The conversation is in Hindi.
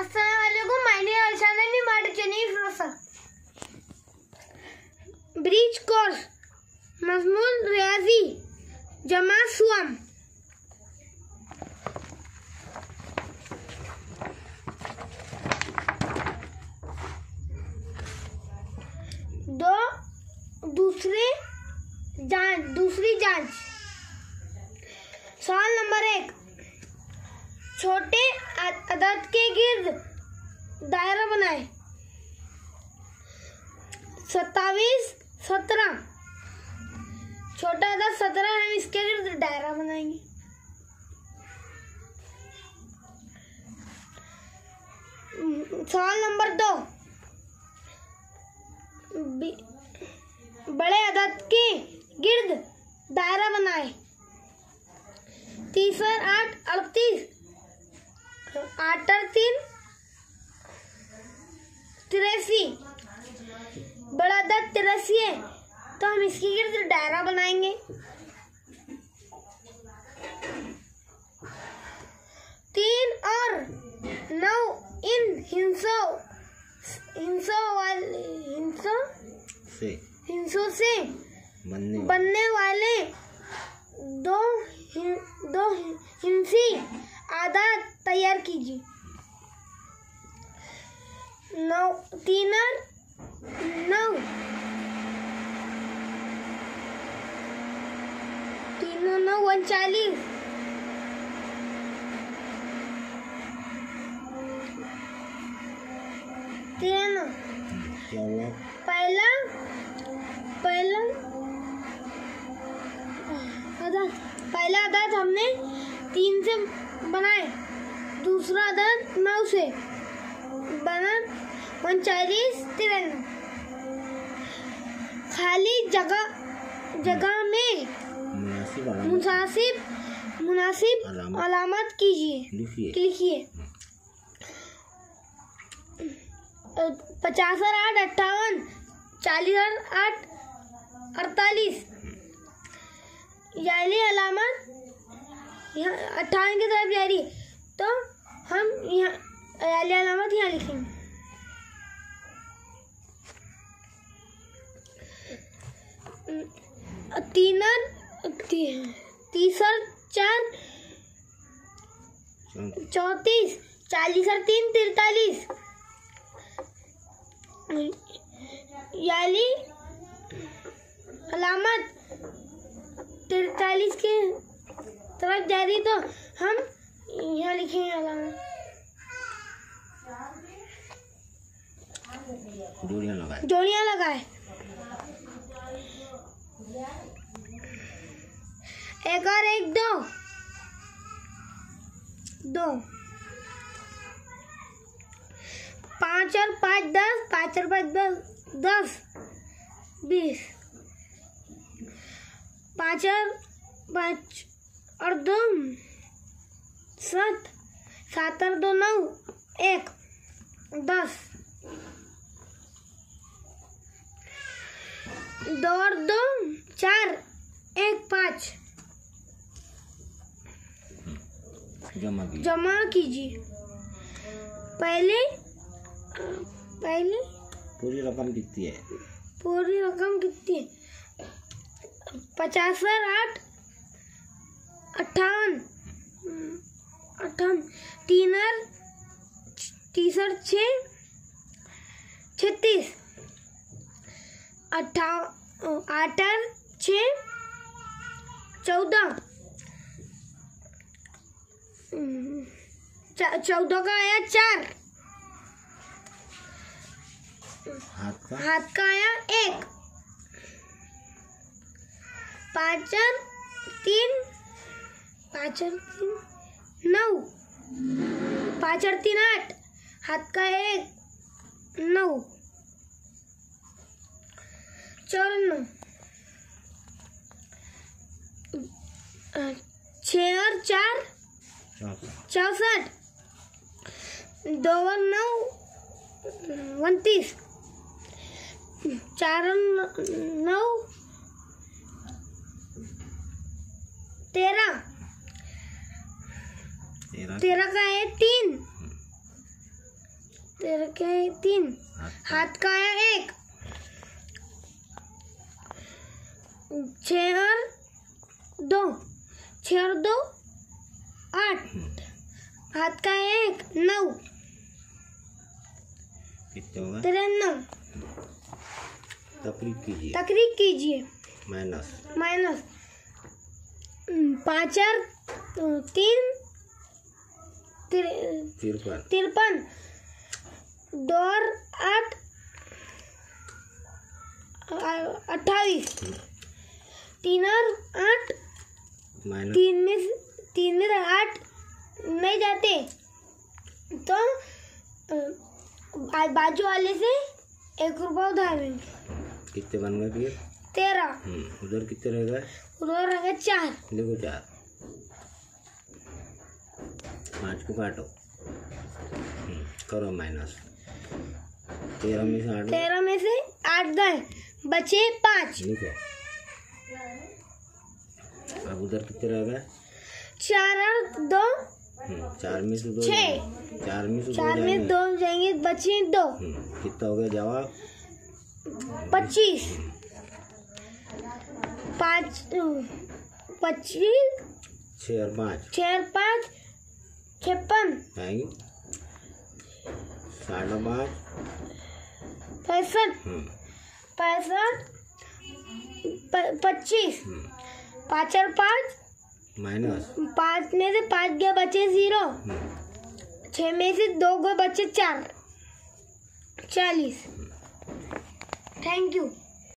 अस्सलामुअलैकुम, my name is Fíroz। Bridge course मज़मून रियाज़ी जमा सुअम। दूसरी जांच। सवाल नंबर 1, छोटे अदद के गिर्द दायरा बनाए। 27, 17। छोटा अदद 17, हम इसके गिर्द दायरा बनाएंगे। सवाल नंबर 2, बड़े अदद के गिर्द दायरा बनाए। 30 और 8, 38। 8 और 3, 83। बड़ा अदद 83 है, तो हम इसके गिर्द दायरा बनाएंगे। 3 और 9 इन हिंसों से बनने वाले दो हिंसी आदाद तैयार कीजिए। 3 और 9 39। पहला अदद हमने 3 से बनाए, दूसरा अदद 9 से बना 39, 93। खाली जगह में मुनासिब अलामत कीजिए, लिखिए। 50 और 8, 58। 40 और 8, 48। याली अलामत यहाँ 58 की तरफ जा रही है, तो हम यहाँ याली अलामत यहाँ लिखेंगे। 30 और 4, 34। 40 और 3, 43। याली अलामत 43 के तरफ जा रही, तो हम यहाँ लिखेंगे अलामत। जोड़ियाँ लगाए। 1 और 1, 2। 5 और 5, 10। 5 और 5, 10, 20। 5 और 2, 7। 7 और 2, 9। 1, 10। 2 और 2, 4। 1, 5। जमा कीजिए। पहले पूरी रकम कितनी है? 50 और 8, 58। 3 और 30 और 6, 36। 8 और 6, 14। 14 का आया 4। हाथ का आया 1। 5 और 3, 9। 5 और 3, 8। हाथ का 1, 9। 54। 6 और 4, 64। 2 और 9, 29। 4 और 9, 13। 13 का है 3। तेरह क्या है 3, हाथ का आया 1, 6 और 2, 8, हाथ का आया 1, 9, कितने होगा? 93। तकरीब कीजिए। माइनस 5 और 3, 53, 2 और 8, 28, 3 और 8, 3 में से 8 नहीं जाते तो बाजू वाले से 1 रुपया उधार लेंगे। कितने बन गए फिर? 13। उधर कितने रह गए? उधर रह गए 4। देखो 4, 5 को काटो, करो माइनस। 13 में से 8 गए, बचे 5। लिखो। अब उधर कितने रह गए? 4 और 2, 4 में से 2, 6। 4 में 2 जाएंगे, बचे 2। कितना हो गया जवाब? 25। 25, 6 और 5, 56, आएंगे 5.5, 65, 25, 5 और 5 माइनस। 5 में से 5 गए, बचे 0। 6 में से 2 गए, बचे 4, 40। Thank you.